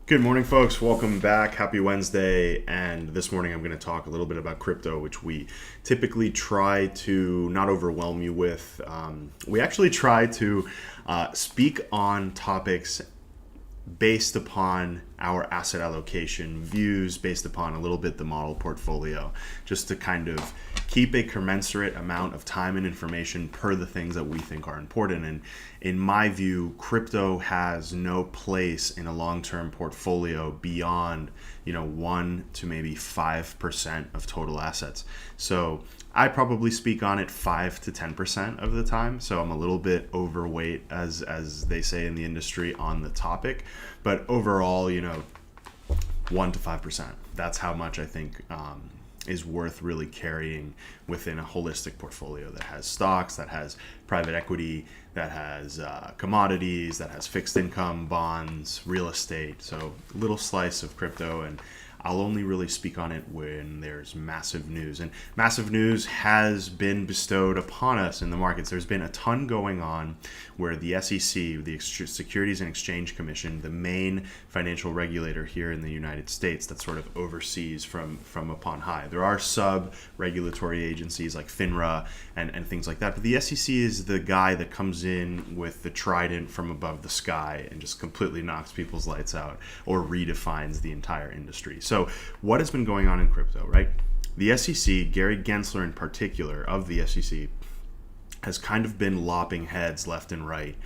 Good morning, folks. Welcome back. Happy Wednesday. And this morning I'm going to talk a little bit about crypto, which we typically try to not overwhelm you with. We actually try to speak on topics based upon our asset allocation views, based upon a little bit the model portfolio, just to kind of keep a commensurate amount of time and information per the things that we think are important. And in my view, crypto has no place in a long-term portfolio beyond 1 to maybe 5% of total assets. So I probably speak on it 5 to 10% of the time. So I'm a little bit overweight, as they say in the industry, on the topic. But overall, 1 to 5%. That's how much I think is worth really carrying within a holistic portfolio that has stocks, that has private equity, that has commodities, that has fixed income, bonds, real estate. So a little slice of crypto, and I'll only really speak on it when there's massive news. And massive news has been bestowed upon us in the markets. There's been a ton going on where the SEC, the Securities and Exchange Commission, the main financial regulator here in the United States that sort of oversees from upon high. There are sub-regulatory agencies like FINRA and things like that. But the SEC is the guy that comes in with the trident from above the sky and just completely knocks people's lights out or redefines the entire industry. So what has been going on in crypto, right? The SEC, Gary Gensler in particular of the SEC, has kind of been lopping heads left and right,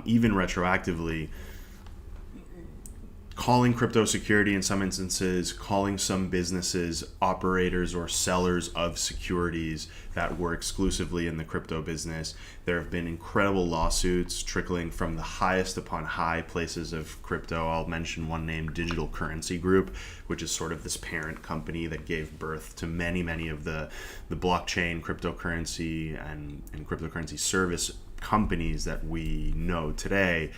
even retroactively, calling crypto security in some instances, calling some businesses operators or sellers of securities that were exclusively in the crypto business. There have been incredible lawsuits trickling from the highest upon high places of crypto. I'll mention one name, Digital Currency Group, which is sort of this parent company that gave birth to many of the blockchain, cryptocurrency, and cryptocurrency service companies that we know today,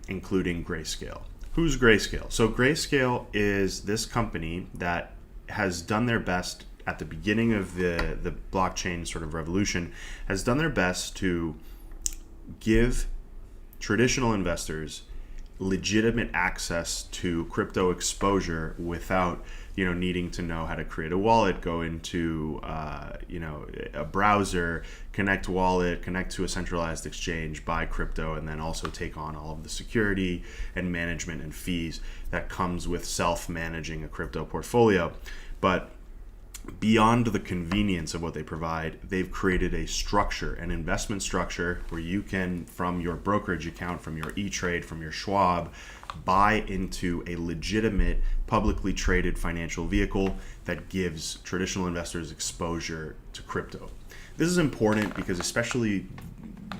including Grayscale. Who's Grayscale? So Grayscale is this company that has done their best at the beginning of the blockchain sort of revolution, has done their best to give traditional investors legitimate access to crypto exposure without needing to know how to create a wallet, go into a browser, connect wallet, connect to a centralized exchange, buy crypto, and then also take on all of the security and management and fees that comes with self-managing a crypto portfolio. But beyond the convenience of what they provide, they've created a structure, an investment structure, where you can, from your brokerage account, from your E-Trade, from your Schwab, buy into a legitimate, publicly traded financial vehicle that gives traditional investors exposure to crypto. This is important because especially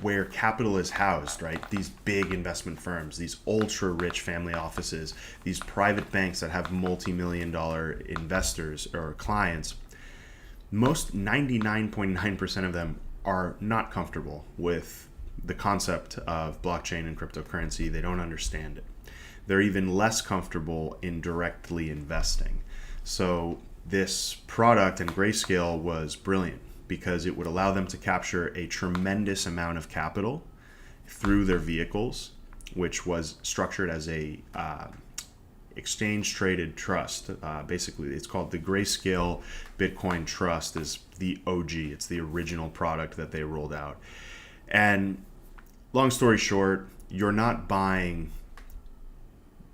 where capital is housed, right? These big investment firms, these ultra-rich family offices, these private banks that have multi-million-dollar investors or clients, most 99.9% of them are not comfortable with the concept of blockchain and cryptocurrency. They don't understand it. They're even less comfortable in directly investing. So this product and Grayscale was brilliant because it would allow them to capture a tremendous amount of capital through their vehicles, which was structured as a exchange traded trust. Basically, it's called the Grayscale Bitcoin Trust, is the OG. It's the original product that they rolled out. And long story short, you're not buying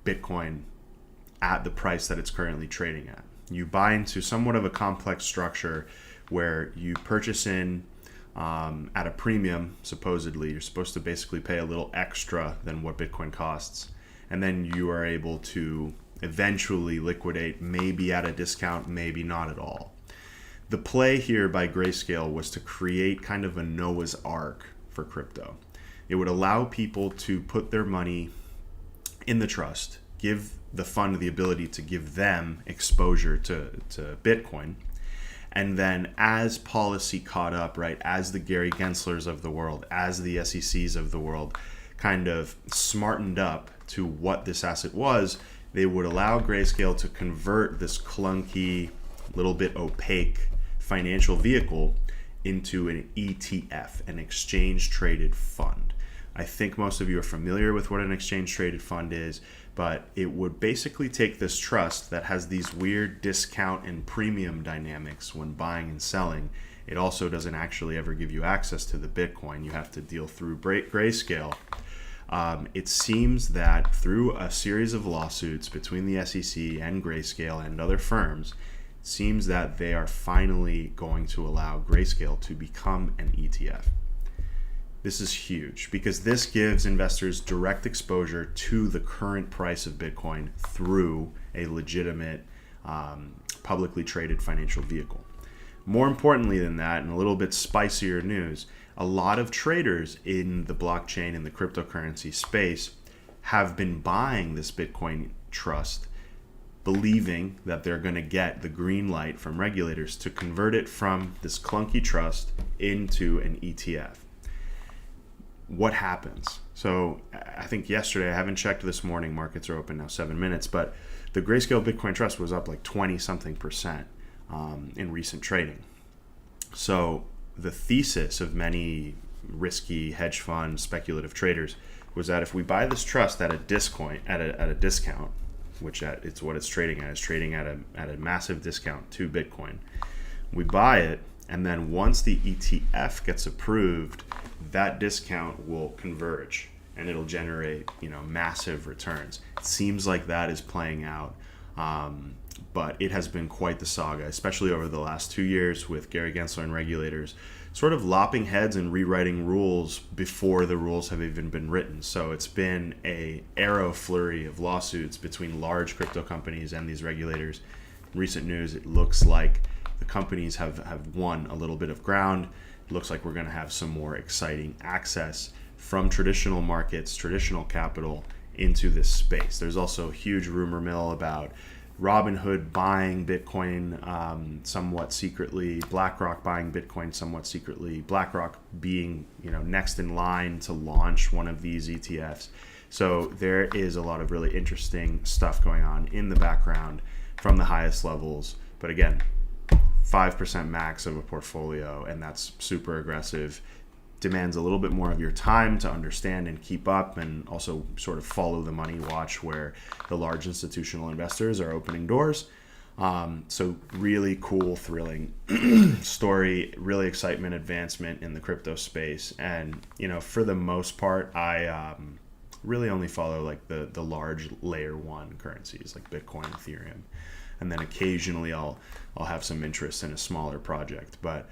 Bitcoin at the price that it's currently trading at. You buy into somewhat of a complex structure where you purchase in at a premium, supposedly. You're supposed to basically pay a little extra than what Bitcoin costs. And then you are able to eventually liquidate, maybe at a discount, maybe not at all. The play here by Grayscale was to create kind of a Noah's Ark for crypto. It would allow people to put their money in the trust, give the fund the ability to give them exposure to Bitcoin. And then as policy caught up, right, as the Gary Genslers of the world, as the SECs of the world kind of smartened up to what this asset was, they would allow Grayscale to convert this clunky, little bit opaque financial vehicle into an ETF, an exchange traded fund. I think most of you are familiar with what an exchange traded fund is, but it would basically take this trust that has these weird discount and premium dynamics when buying and selling. It also doesn't actually ever give you access to the Bitcoin. You have to deal through Grayscale. It seems that through a series of lawsuits between the SEC and Grayscale and other firms, it seems that they are finally going to allow Grayscale to become an ETF. This is huge because this gives investors direct exposure to the current price of Bitcoin through a legitimate, publicly traded financial vehicle. More importantly than that, and a little bit spicier news, a lot of traders in the blockchain and the cryptocurrency space have been buying this Bitcoin trust, believing that they're going to get the green light from regulators to convert it from this clunky trust into an ETF. What happens? So I think yesterday, I haven't checked this morning, markets are open now 7 minutes, but the Grayscale Bitcoin Trust was up like 20 something percent in recent trading. So the thesis of many risky hedge fund speculative traders was that if we buy this trust at a discount, which it's what it's trading at, is trading at a massive discount to Bitcoin. We buy it, and then once the ETF gets approved, that discount will converge and it'll generate, massive returns. It seems like that is playing out, but it has been quite the saga, especially over the last 2 years with Gary Gensler and regulators sort of lopping heads and rewriting rules before the rules have even been written. So it's been a arrow flurry of lawsuits between large crypto companies and these regulators. In recent news, it looks like the companies have won a little bit of ground. It looks like we're going to have some more exciting access from traditional markets, traditional capital into this space. There's also a huge rumor mill about Robinhood buying Bitcoin somewhat secretly, BlackRock buying Bitcoin somewhat secretly, BlackRock being next in line to launch one of these ETFs. So there is a lot of really interesting stuff going on in the background from the highest levels. But again, 5% max of a portfolio, and that's super aggressive. Demands a little bit more of your time to understand and keep up, and also sort of follow the money, watch where the large institutional investors are opening doors. So really cool, thrilling story, really excitement, advancement in the crypto space. And, for the most part, I really only follow like the large layer one currencies like Bitcoin, Ethereum. And then occasionally I'll have some interest in a smaller project. But,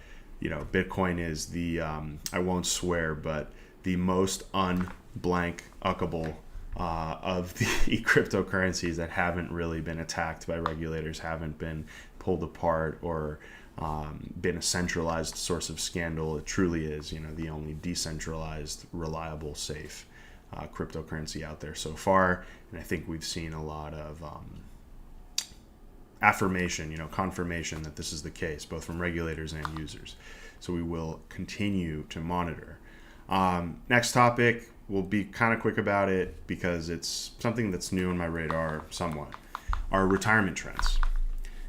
Bitcoin is the, I won't swear, but the most unblank-uckable of the cryptocurrencies that haven't really been attacked by regulators, haven't been pulled apart or been a centralized source of scandal. It truly is, the only decentralized, reliable, safe cryptocurrency out there so far. And I think we've seen a lot of affirmation, confirmation that this is the case, both from regulators and users. So we will continue to monitor. Next topic, we'll be kind of quick about it because it's something that's new on my radar somewhat, are retirement trends.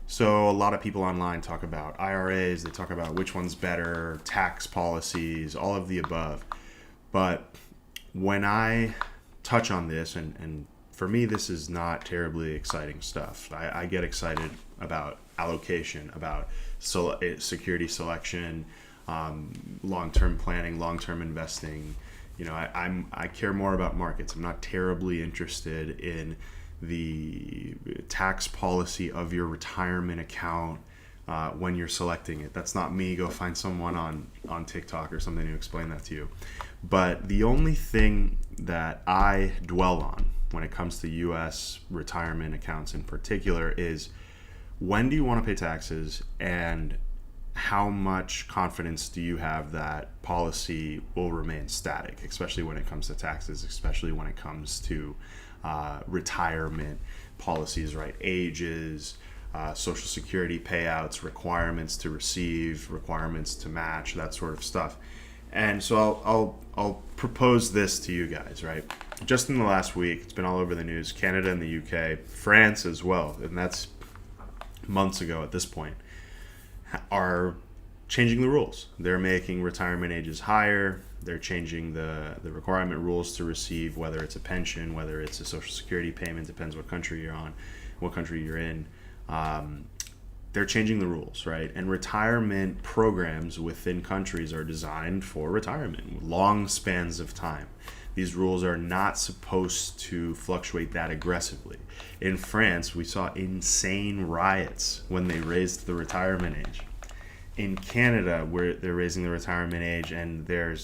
So a lot of people online talk about IRAs, they talk about which one's better, tax policies, all of the above. But when I touch on this, and for me, this is not terribly exciting stuff. I get excited about allocation, about security selection, long-term planning, long-term investing. I care more about markets. I'm not terribly interested in the tax policy of your retirement account when you're selecting it. That's not me. Go find someone on TikTok or something to explain that to you. But the only thing that I dwell on when it comes to U.S. retirement accounts in particular is, when do you want to pay taxes, and how much confidence do you have that policy will remain static, especially when it comes to taxes, especially when it comes to retirement policies, right? Ages, Social Security payouts, requirements to receive, requirements to match, that sort of stuff. And so I'll propose this to you guys, right? Just in the last week, it's been all over the news, Canada and the UK, France as well, and that's months ago at this point, are changing the rules. They're making retirement ages higher. They're changing the requirement rules to receive, whether it's a pension, whether it's a social security payment, depends what country you're on, what country you're in. They're changing the rules, right? And retirement programs within countries are designed for retirement, long spans of time. These rules are not supposed to fluctuate that aggressively. In France, we saw insane riots when they raised the retirement age. In Canada, where they're raising the retirement age, and they're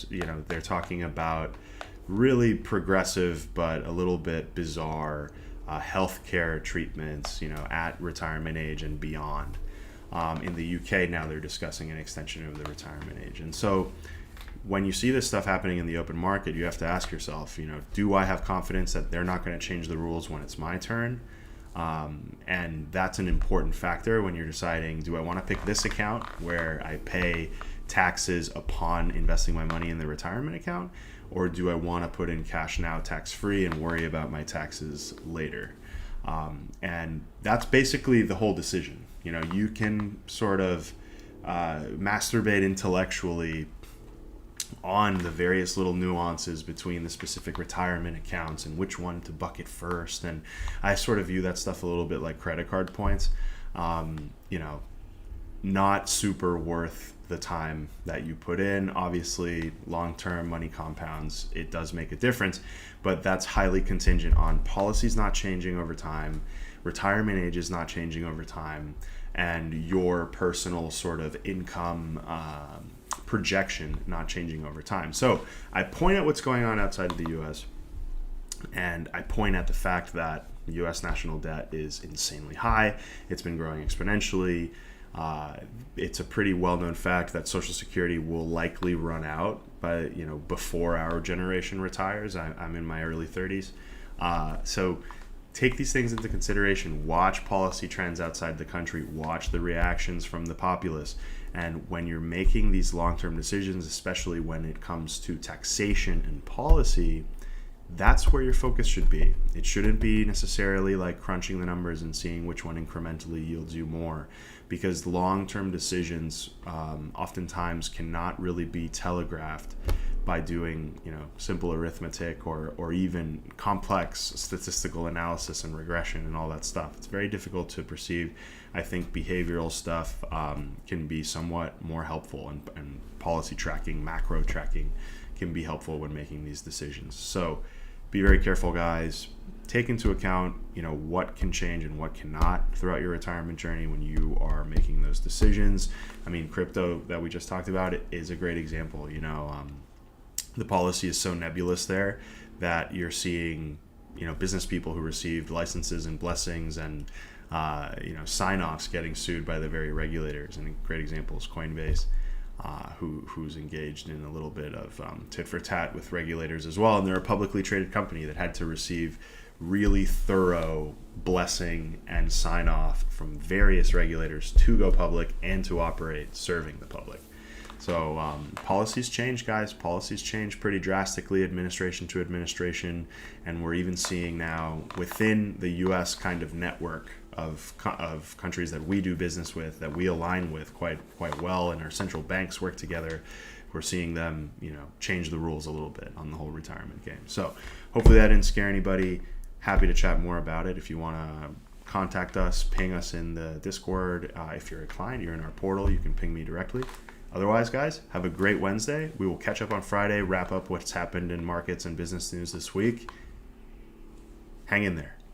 talking about really progressive but a little bit bizarre healthcare treatments, at retirement age and beyond. In the UK now, they're discussing an extension of the retirement age. And so when you see this stuff happening in the open market, you have to ask yourself, do I have confidence that they're not going to change the rules when it's my turn? And that's an important factor when you're deciding, do I want to pick this account where I pay taxes upon investing my money in the retirement account? Or do I want to put in cash now tax-free and worry about my taxes later? And that's basically the whole decision. You can sort of masturbate intellectually on the various little nuances between the specific retirement accounts and which one to bucket first. And I sort of view that stuff a little bit like credit card points. Not super worth the time that you put in. Obviously, long-term money compounds. It does make a difference, but that's highly contingent on policies not changing over time, retirement age is not changing over time, and your personal sort of income projection not changing over time. So I point at what's going on outside of the U.S., and I point at the fact that U.S. national debt is insanely high. It's been growing exponentially. It's a pretty well-known fact that Social Security will likely run out before our generation retires. I'm in my early 30s. So take these things into consideration. Watch policy trends outside the country. Watch the reactions from the populace. And when you're making these long-term decisions, especially when it comes to taxation and policy, that's where your focus should be. It shouldn't be necessarily like crunching the numbers and seeing which one incrementally yields you more, because long-term decisions oftentimes cannot really be telegraphed by doing simple arithmetic or even complex statistical analysis and regression and all that stuff. It's very difficult to perceive. I think behavioral stuff can be somewhat more helpful, and policy tracking, macro tracking can be helpful when making these decisions. So be very careful, guys. Take into account, what can change and what cannot throughout your retirement journey when you are making those decisions. I mean, crypto that we just talked about, it is a great example. The policy is so nebulous there that you're seeing, business people who received licenses and blessings and, sign-offs getting sued by the very regulators. And a great example is Coinbase. Who's engaged in a little bit of tit for tat with regulators as well. And they're a publicly traded company that had to receive really thorough blessing and sign off from various regulators to go public and to operate serving the public. So policies change, guys. Policies change pretty drastically, administration to administration. And we're even seeing now within the U.S. kind of network of countries that we do business with, that we align with quite well, and our central banks work together. We're seeing them, change the rules a little bit on the whole retirement game. So hopefully that didn't scare anybody. Happy to chat more about it. If you want to contact us, ping us in the Discord. If you're a client, you're in our portal, you can ping me directly. Otherwise, guys, have a great Wednesday. We will catch up on Friday, wrap up what's happened in markets and business news this week. Hang in there.